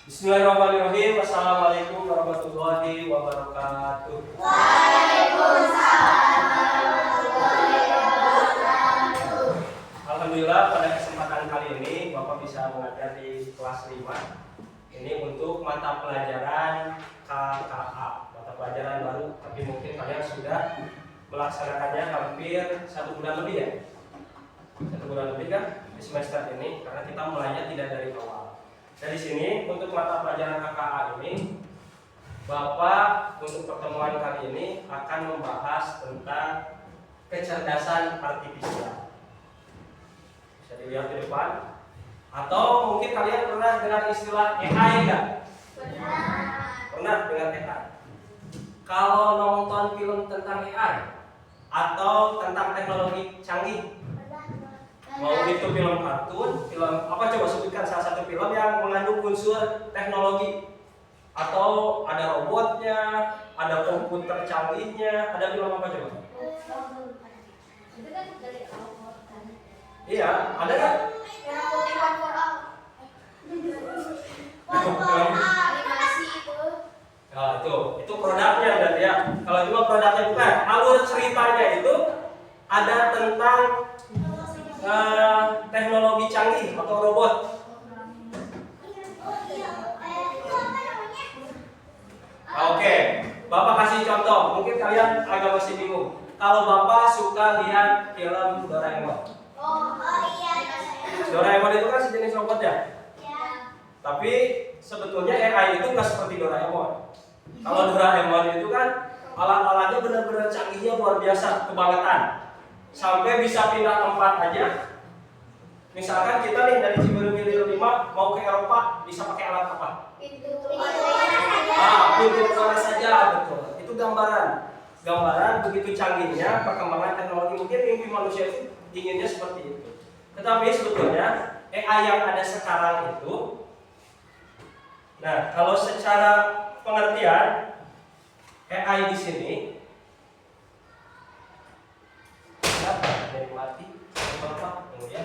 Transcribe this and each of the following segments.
Bismillahirrahmanirrahim. Assalamualaikum warahmatullahi wabarakatuh. Waalaikumsalam warahmatullahi wabarakatuh. Alhamdulillah pada kesempatan kali ini Bapak bisa mengajar di kelas 5. Ini untuk mata pelajaran KKA, mata pelajaran baru, tapi mungkin kalian sudah melaksanakannya hampir 1 bulan lebih ya. 1 bulan lebih kan di semester ini, karena kita mulainya tidak dari awal. Dari sini untuk mata pelajaran KKA ini, Bapak untuk pertemuan kali ini akan membahas tentang kecerdasan artifisial. Bisa dilihat di depan. Atau mungkin kalian pernah dengar istilah AI enggak? Pernah dengar AI? Kalau nonton film tentang AI atau tentang teknologi canggih, mau itu film kartun, film apa, coba sebutkan salah satu film yang mengandung unsur teknologi, atau ada robotnya, ada komputer canggihnya, ada film apa coba? Iya, ada kan? Nah, itu produknya berarti ya. Kalau cuma produknya bukan, alur ceritanya itu ada tentang teknologi canggih atau robot. Oke, Bapak kasih contoh. Mungkin kalian agak masih bingung. Kalau Bapak suka lihat film Doraemon. Doraemon itu kan sejenis robot ya. Tapi sebetulnya AI itu nggak seperti Doraemon. Kalau Doraemon itu kan alat-alatnya benar-benar canggihnya luar biasa, kebangetan. Sampai bisa pindah tempat aja. Misalkan kita nih dari Ciberem 5 mau ke Eropa, bisa pakai alat apa? Pintu mana saja, betul. Itu gambaran begitu canggihnya perkembangan teknologi. Mungkin mimpi manusia itu inginnya seperti itu. Tetapi sebetulnya AI yang ada sekarang itu, nah kalau secara pengertian AI di sini dari mati, kemudian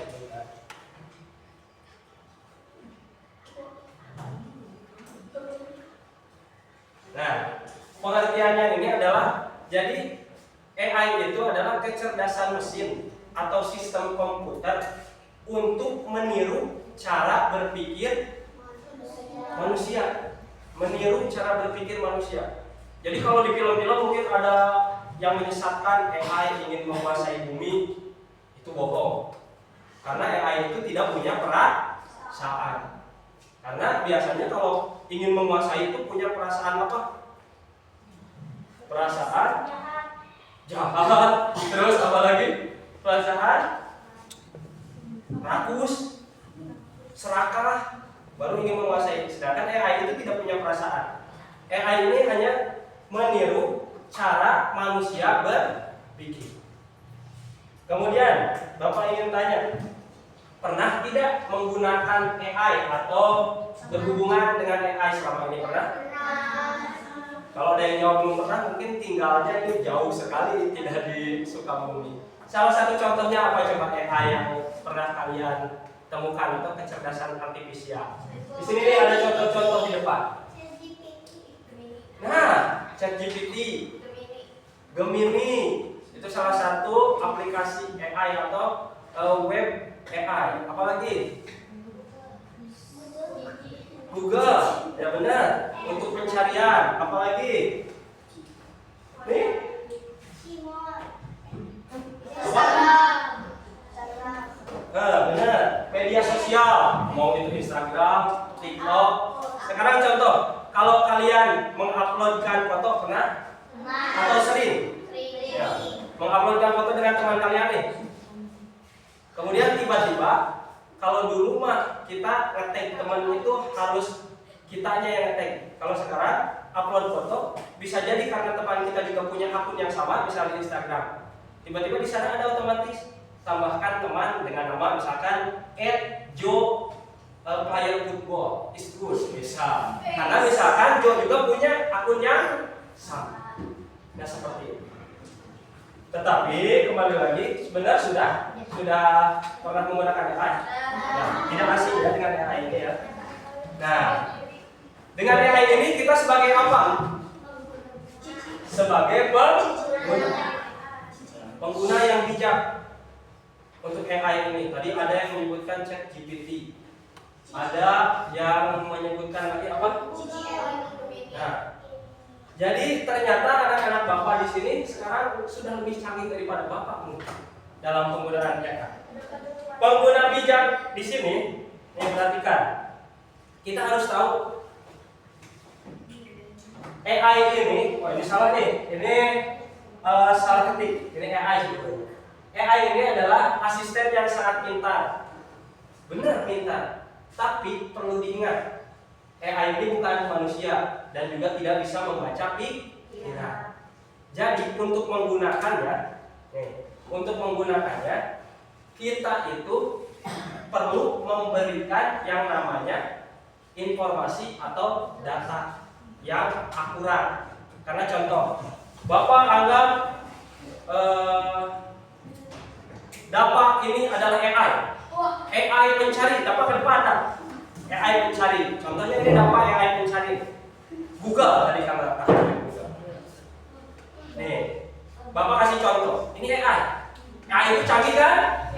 nah, pengertiannya ini adalah, jadi AI itu adalah kecerdasan mesin atau sistem komputer untuk meniru cara berpikir manusia. Meniru cara berpikir manusia. Jadi kalau di film-film mungkin ada yang menyesatkan AI ingin menguasai bumi, itu bohong. Karena AI itu tidak punya perasaan. Karena biasanya kalau ingin menguasai itu punya perasaan apa? Perasaan jahat. Terus apa lagi? Perasaan rakus, serakah, baru ingin menguasai. Sedangkan AI itu tidak punya perasaan. AI ini hanya meniru cara manusia berpikir. Kemudian Bapak ingin tanya, pernah tidak menggunakan AI atau berhubungan dengan AI selama ini? Pernah? Kalau ada yang jawab belum pernah, mungkin tinggalnya ini jauh sekali, tidak di Sukabumi. Salah satu contohnya apa coba AI yang pernah kalian temukan itu kecerdasan artifisial? Di sini nih ada contoh-contoh di depan. Nah, ChatGPT, Gemini, itu salah satu aplikasi AI atau web AI. Apalagi? Google, ya benar, untuk pencarian. Apalagi? Nih? Benar, media sosial, mau itu Instagram, TikTok. Sekarang contoh, kalau kalian menguploadkan foto pernah? Atau sering? Ya, menguploadkan foto dengan teman kalian nih. Kemudian tiba-tiba, kalau dulu mah kita ngetek teman itu harus kitanya yang ngetek. Kalau sekarang upload foto, bisa jadi karena teman kita juga punya akun yang sama, misalnya di Instagram. Tiba-tiba di sana ada otomatis tambahkan teman dengan nama misalkan @joe_player_football is good, misal. Karena misalkan Joe juga punya akun yang sama. Nah seperti itu. Tetapi kembali lagi, sebenarnya sudah pernah menggunakan AI? Nah, tidak asing ya dengan AI ini ya. Nah, Dengan AI ini kita sebagai apa? Sebagai pengguna yang bijak. Untuk AI ini tadi ada yang menyebutkan ChatGPT, ada yang menyebutkan lagi apa? Nah, jadi ternyata anak-anak bapak di sini sekarang sudah lebih canggih daripada bapakmu dalam penggunaan AI. Pengguna bijak di sini, nih perhatikan, kita harus tahu AI ini, oh ini salah nih, ini salah ketik, ini AI sebetulnya. AI ini adalah asisten yang sangat pintar, benar pintar, tapi perlu diingat, AI ini bukan manusia dan juga tidak bisa membaca pikiran. Jadi untuk menggunakannya, kita itu perlu memberikan yang namanya informasi atau data yang akurat. Karena contoh, Bapak anggap Dapat ini adalah AI pencari, dapat ke depan tak? AI pencari, contohnya ini dapat AI pencari Google tadi kamera Google. Nih, Bapak kasih contoh, ini AI itu canggih kan?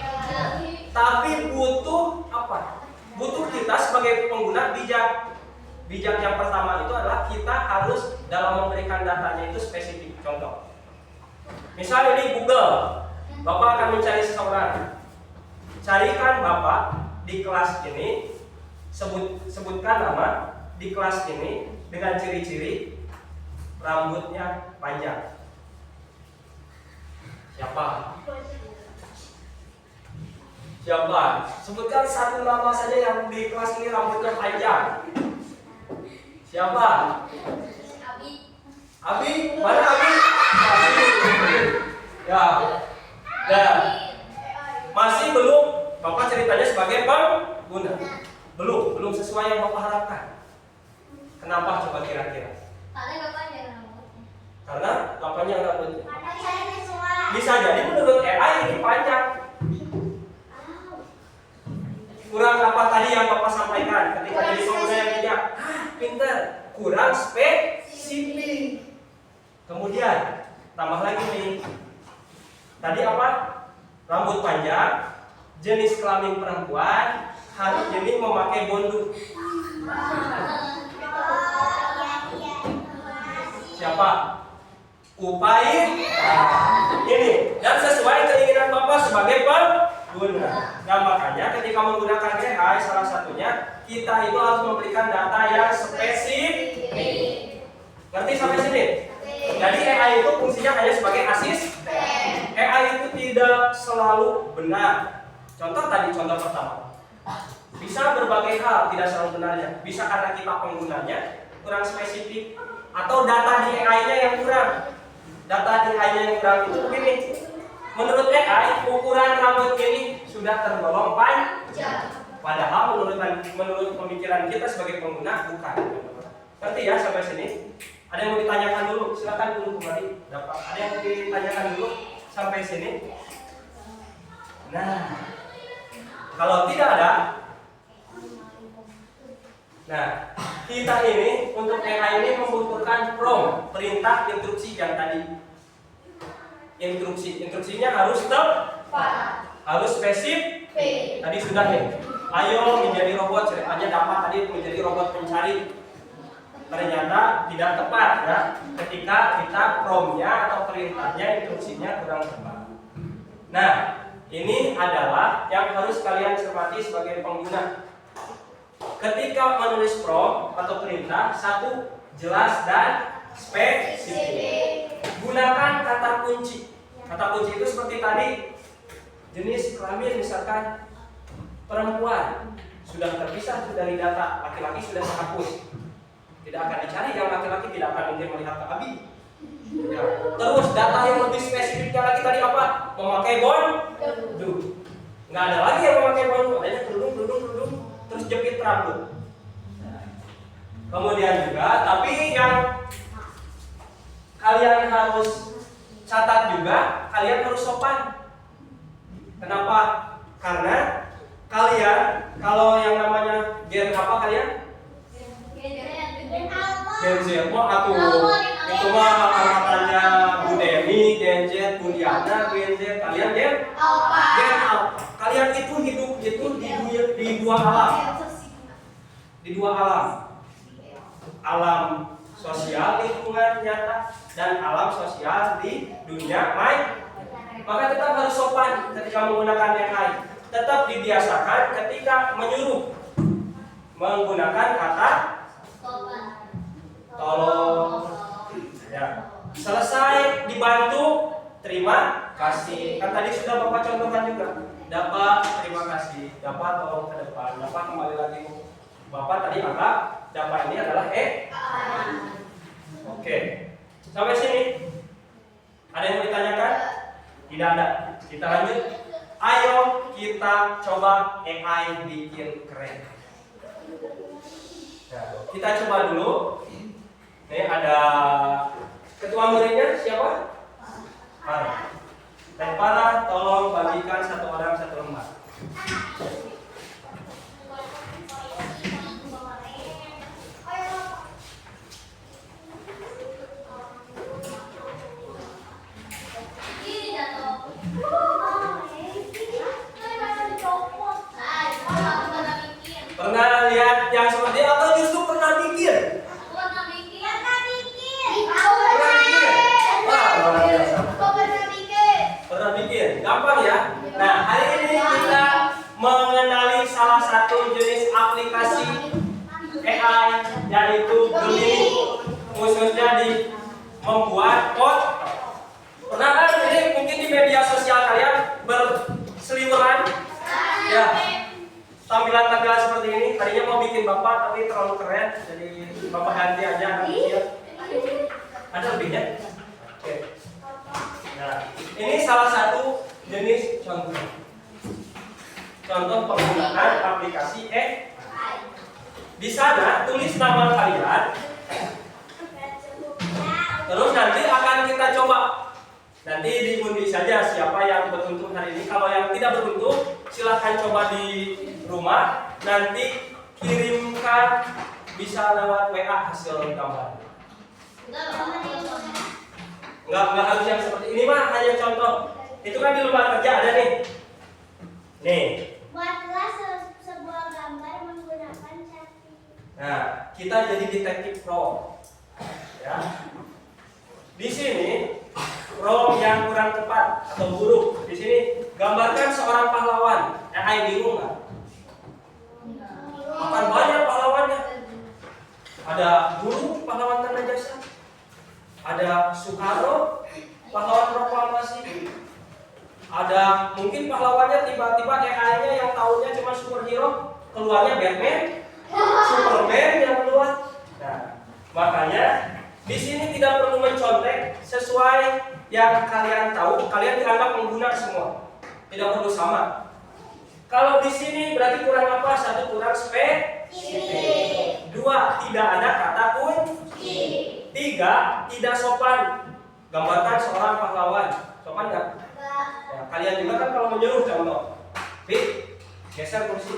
Tapi butuh apa? Butuh kita sebagai pengguna bijak. Bijak yang pertama itu adalah kita harus dalam memberikan datanya itu spesifik. Contoh, misal ini Google, Bapak akan mencari seseorang. Carikan Bapak di kelas ini, sebutkan nama di kelas ini dengan ciri-ciri rambutnya panjang. Siapa? Sebutkan satu nama saja yang di kelas ini rambutnya panjang. Siapa? Abi? Mana Abi? Ya. Nah, masih belum. Bapak ceritanya sebagai pengguna. Belum sesuai yang Bapak harapkan. Kenapa coba kira-kira? Karena bapaknya rambutnya. Bisa jadi menurut AI ini panjang. Kurang apa tadi yang Bapak sampaikan ketika jadi pengguna yang bijak? Pintar, kurang spesifik. Kemudian tambah lagi nih. Tadi apa? Rambut panjang, jenis kelamin perempuan, hari ini memakai bonduk. Siapa? Upain. Ini dan sesuai keinginan Bapak sebagai pengguna. Nah makanya ketika menggunakan AI salah satunya kita itu harus memberikan data yang spesifik. Ngerti sampai sini? Jadi AI itu fungsinya hanya sebagai asisten. AI itu tidak selalu benar. Contoh pertama. Bisa berbagai hal tidak selalu benarnya. Bisa karena kita penggunanya kurang spesifik atau data di AI-nya yang kurang. Data di AI-nya yang kurang itu begini. Menurut AI, ukuran rambut ini sudah tergolong panjang. Padahal menurut pemikiran kita sebagai pengguna bukan. Ngerti ya sampai sini? Ada yang mau ditanyakan dulu? Silakan dulu kembali. Ada yang mau ditanyakan dulu sampai sini? Nah, kalau tidak ada, nah kita ini untuk AI ini membutuhkan prompt, perintah instruksi yang tadi. Instruksinya harus tepat, harus spesifik. Tadi sudah nih. Ayo menjadi robot, ceritanya dapat tadi menjadi robot pencari. Ternyata tidak tepat ya, ketika kita promptnya atau perintahnya instruksinya kurang tepat. Nah, ini adalah yang harus kalian cermati sebagai pengguna. Ketika menulis prompt atau perintah, satu jelas dan spesifik. Gunakan kata kunci. Kata kunci itu seperti tadi, jenis kelamin misalkan perempuan sudah terpisah dari data, laki-laki sudah terhapus. Tidak akan dicari yang laki-laki, tidak akan mungkin melihat ke Abi. Ya. Terus data yang lebih spesifiknya lagi tadi apa? Memakai bonduk. Nggak ada lagi yang memakai bonduk, adanya kerudung, terus jepit rambut. Kemudian juga, tapi yang kalian harus catat juga, kalian harus sopan. Kenapa? Karena kalian kalau yang namanya gen apa kalian? Gen Z mah atuh itu mah angkatannya Bu Demi, Gen Z, Bu Diana, Gen Z, kalian Gen Alpha. Kalian itu hidup itu di dua alam. Di dua alam. Alam sosial lingkungan nyata dan alam sosial di dunia maya. Maka tetap harus sopan ketika menggunakan AI. Tetap dibiasakan ketika menyuruh menggunakan kata tolong. Ya. Selesai dibantu, terima kasih. Kan tadi sudah Bapak contohkan juga. Dapat terima kasih, dapat tolong ke depan, dapat kembali lagi. Bapak tadi anggap dapat ini adalah Oke. Sampai sini. Ada yang mau ditanyakan? Tidak ada. Kita lanjut. Ayo kita coba AI bikin keren. Nah, kita coba dulu. Ini ada ketua muridnya siapa? Farah. Dan Farah tolong bagikan satu orang satu lembar. Pernah lihat yang seperti atau justru pernah bikin? Pernah bikin, gampang ya. Nah, hari ini kita mengenali salah satu jenis aplikasi AI yaitu Gemini, khususnya di membuat foto. Pernah kan ini mungkin di media sosial kalian berseliweran ya tampilan-tampilan seperti ini. Tadinya mau bikin Bapak tapi terlalu keren, jadi Bapak ganti aja. Ada lebihnya? Oke. Nah, ini salah satu jenis contoh penggunaan aplikasi AI. Di sana tulis nama kalian, terus nanti akan kita coba. Nanti diundi saja siapa yang beruntung hari ini. Kalau yang tidak beruntung, silahkan coba di rumah. Nanti kirimkan bisa lewat WA hasil gambar. Enggak harus yang seperti ini mah, hanya contoh. Itu kan di lembar kerja ada nih. Nih. Buatlah sebuah gambar menggunakan cantik. Nah, kita jadi detektif pro. Ya. Di sini prompt yang kurang tepat atau buruk. Di sini gambarkan seorang pahlawan. AI bingung nggak? Akan banyak pahlawannya. Ada guru pahlawan tanda jasa. Ada Soekarno pahlawan proklamasi. Ada mungkin pahlawannya tiba-tiba AI-nya yang tahunya cuma superhero, keluarnya Batman, Superman yang keluar. Nah, makanya di sini tidak perlu mencontek, sesuai yang kalian tahu, kalian dianggap pengguna semua. Tidak perlu sama. Kalau di sini berarti kurang apa? Satu, kurang spesifik. Dua, tidak ada kata kunci. Tiga, tidak sopan. Gambarkan seorang pahlawan. Sopan nggak? Ya, kalian juga kan kalau menyuruh contoh, Fit, geser kursi.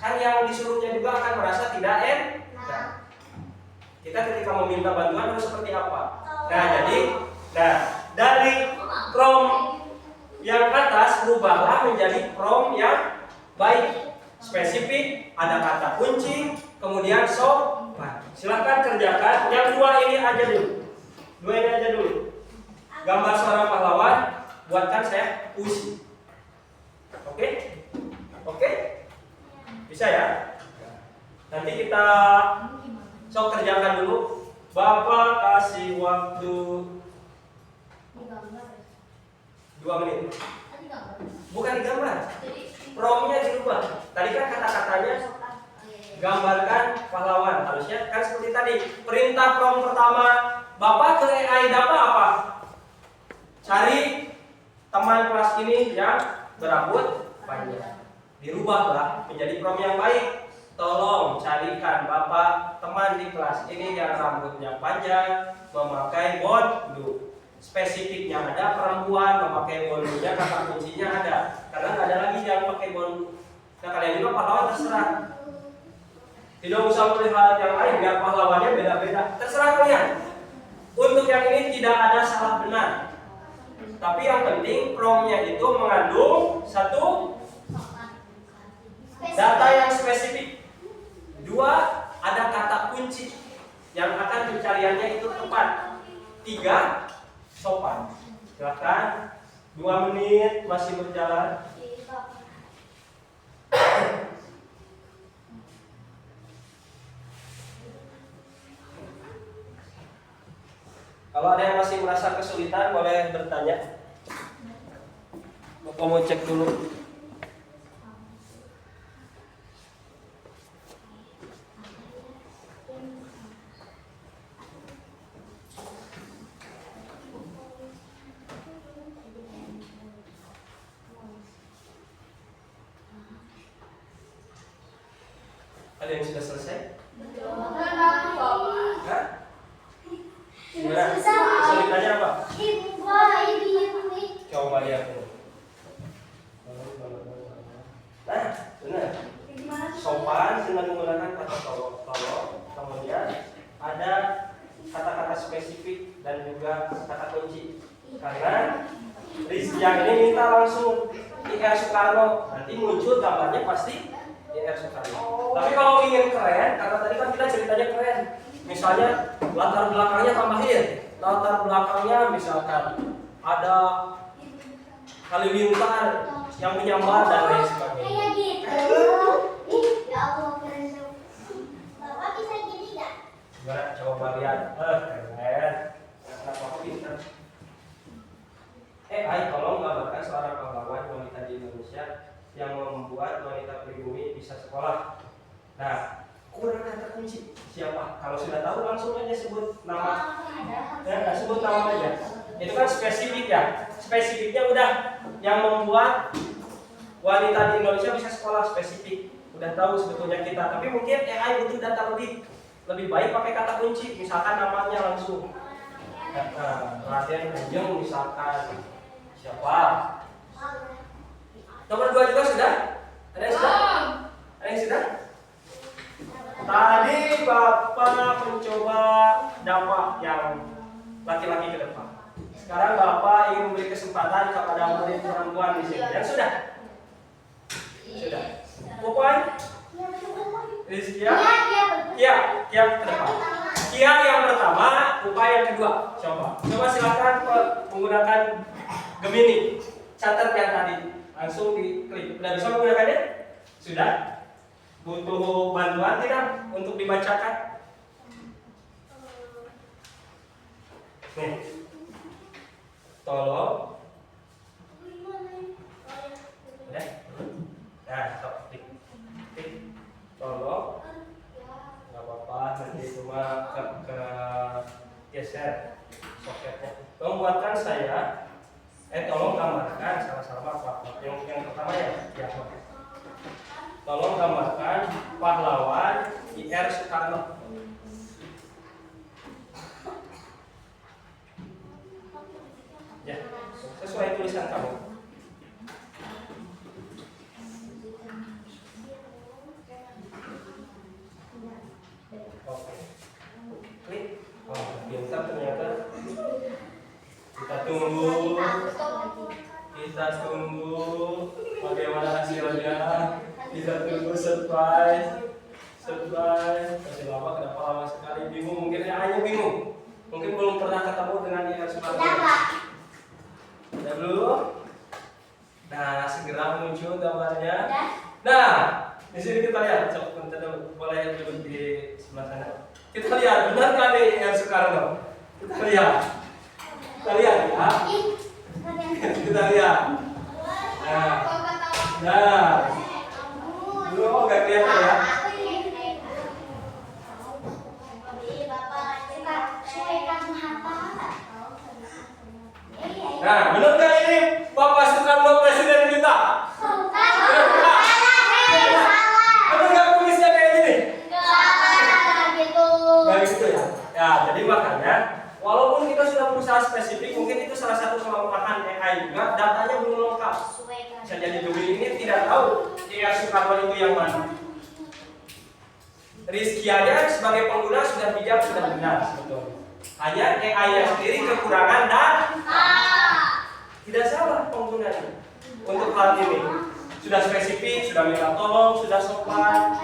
Kan yang disuruhnya juga akan merasa tidak enak. Kita ketika meminta bantuan harus seperti apa? Nah, dari prompt yang atas rubahlah menjadi prompt yang baik, spesifik, ada kata kunci, kemudian sopan. Silahkan kerjakan. Yang dua ini aja dulu. Gambar seorang pahlawan, buatkan saya puisi. Oke? Bisa ya? Nanti kita kerjakan dulu. Bapak kasih waktu 2 menit. Bukan digambar. Promnya dirubah. Tadi kan kata-katanya gambarkan pahlawan. Harusnya kan seperti tadi. Perintah prompt pertama Bapak ke AI dapat apa? Cari teman kelas ini yang berambut panjang. Dirubahlah menjadi prompt yang baik. Tolong carikan Bapak teman di kelas ini yang rambutnya panjang, memakai bondu. Spesifiknya ada perempuan memakai bondunya, kata kuncinya ada. Karena nggak ada lagi yang pakai bondu. Nah, kalian juga pahlawan terserah. Tidak usah melihat yang lain, biar pahlawannya beda-beda. Terserah kalian. Untuk yang ini tidak ada salah benar. Tapi yang penting promptnya itu mengandung satu data yang spesifik. Dua, ada kata kunci yang akan pencariannya itu tepat. Tiga, sopan. Silakan. 2 menit masih berjalan. Kalau ada yang masih merasa kesulitan boleh bertanya. Bapak mau cek dulu. Ada yang sudah selesai? Hah? Gimana? Kesulitannya apa? Coba lihat dulu. Nah, benar. Sopan dengan menggunakan kata tolong. Kemudian ada kata-kata spesifik dan juga kata kunci. Karena Rizky yang ini minta langsung IR Soekarno, nanti muncul gambarnya pasti IR Soekarno. Tapi kalau ingin keren, karena tadi kan kita ceritanya keren, misalnya latar belakangnya tambahin, latar belakangnya misalkan ada halilintar yang menyambar dan lain sebagainya. Kayak gitu. Ya Allah, keren. Bapak bisa gini nggak? Gimana? Coba lihat. Keren. Anak aku pintar. Hai, tolong gambarkan seorang pahlawan wanita di Indonesia yang membuat wanita pribumi bisa sekolah. Nah, kurang kata kunci siapa? Kalau sudah tahu langsung aja sebut nama. Ya, sebut nama aja. Itu kan spesifik ya. Spesifiknya udah yang membuat wanita di Indonesia bisa sekolah spesifik. Udah tahu sebetulnya kita. Tapi mungkin AI butuh data lebih baik pakai kata kunci. Misalkan namanya langsung. Raden Kanjeng misalkan siapa? Nomor 2 juga sudah? Ada yang sudah? Ada yang sudah? Tadi Bapak mencoba dampak yang laki-laki ke depan. Sekarang Bapak ingin memberi kesempatan kepada murid perempuan di sini. Yang sudah? Sudah. Pokoknya Rizky ya? Kia ke depan. Kia yang pertama, upaya yang kedua. Coba silakan menggunakan Gemini. Catat yang tadi. Langsung diklik. Udah bisa menggunakannya? Sudah? Butuh bantuan tidak untuk dibacakan? Nih. Tolong. Udah? Nah, stop. Klik. Tolong. Gak apa-apa, nanti cuma ke geser soketnya. Tolong buatkan saya. Tolong gambarkan salah-salah apa? Yang pertama ya. Tolong gambarkan pahlawan IR Soekarno. Ya, sesuai tulisan kamu. Oke. Klik. Oh, pintar ternyata. Kita tunggu bagaimana hasilnya. Kita tunggu surprise. Masih lama, kenapa lama sekali? Bingung, mungkin hanya bingung. Mungkin belum pernah ketemu dengan IR Soekarno. Udah belum? Nah, segera muncul gambarnya. Nah, di sini kita lihat. Coba boleh duduk di sebelah sana. Kita lihat, benar kan nih IR Soekarno? Kita lihat ya. Kita lihat. Nah. Belum nggak kelihatan ya? Nah, benar nggak ini Bapak Soekarno presiden kita? Benar nggak kumisnya kayak gini? Nggak gitu ya? Ya, jadi makanya walaupun kita sudah berusaha spesifik, mungkin itu salah satu kelemahan AI juga, datanya belum lengkap. Bisa jadi Gemini ini tidak tahu IR Soekarno itu yang mana. Rizkianya sebagai pengguna sudah bijak, sudah benar sebetulnya. Hanya AI-nya sendiri kekurangan data. Tidak salah penggunanya. Untuk hal ini sudah spesifik, sudah minta tolong, sudah sopan,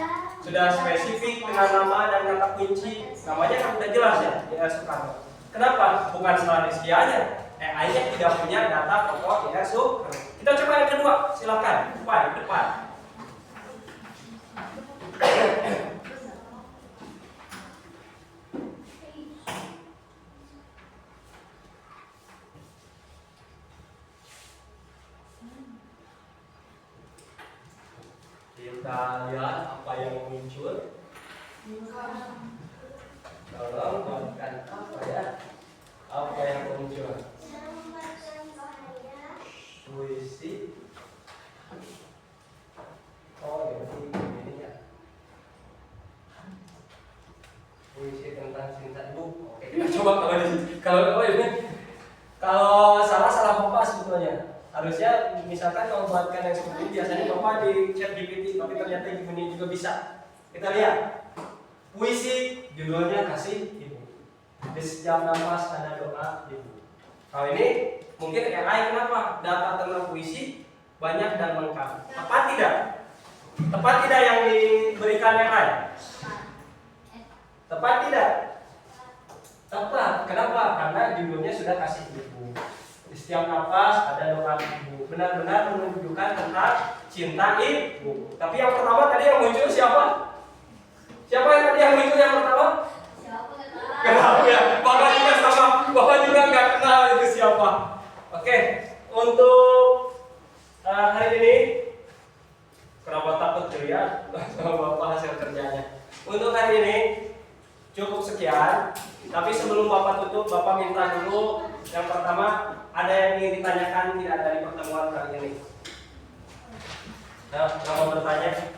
sudah spesifik dengan nama dan kata kunci. Namanya kan sudah jelas ya, DR Soekarno. Kenapa? Bukan salah Rizkianya. AI-nya tidak punya data pokok DR Soekarno. Kita coba yang kedua, silakan. Depan. Kita lihat apa yang muncul. Tolong buatkan apa ya? Apa yang muncul? Puisi. Oh, ini ya. Puisi tentang cinta ibu. Oke, kita coba kalau salah bapak sebetulnya. Harusnya misalkan kalau buatkan yang seperti ini biasanya bapak di chat GPT, tapi ternyata gini juga bisa. Kita lihat. Puisi judulnya kasih ibu. Di setiap nafas ada doa ibu. Kalau ini mungkin AI kenapa? Data tentang puisi banyak dan lengkap. Tepat tidak? Tepat tidak yang diberikan AI? Tepat tidak? Tepat. Kenapa? Karena judulnya sudah kasih ibu. Di setiap nafas ada doa ibu. Benar-benar menunjukkan tentang cinta ibu. Tapi yang pertama tadi yang muncul siapa? Siapa yang tadi yang muncul yang pertama? Kenapa ya? Bapak juga sama. Bapak juga nggak kenal itu siapa. Oke, untuk hari ini kenapa takut dilihat sama Bapak hasil kerjanya? Untuk hari ini cukup sekian. Tapi sebelum Bapak tutup, Bapak minta dulu yang pertama ada yang ingin ditanyakan tidak dari pertemuan kali ini. Nah, kalau bertanya,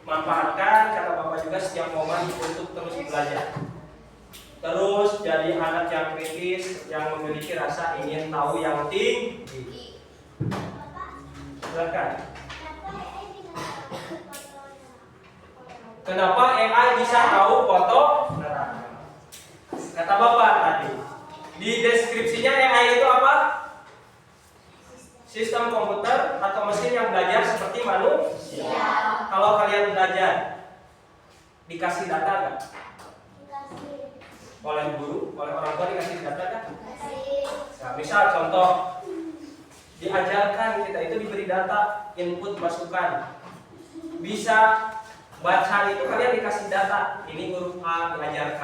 manfaatkan kata Bapak juga setiap momen untuk terus belajar. Terus jadi anak yang kritis, yang memiliki rasa ingin tahu yang tinggi. Silakan. Kenapa AI bisa tahu foto neraka? Kata Bapak tadi. Di deskripsinya AI itu apa? Sistem komputer atau mesin yang belajar seperti manusia. Kalau kalian belajar, dikasih data nggak? Oleh guru, oleh orang tua dikasih data nggak? Nah, misal contoh, diajarkan kita itu diberi data, input masukan. Bisa baca itu kalian dikasih data, ini huruf A diajarkan.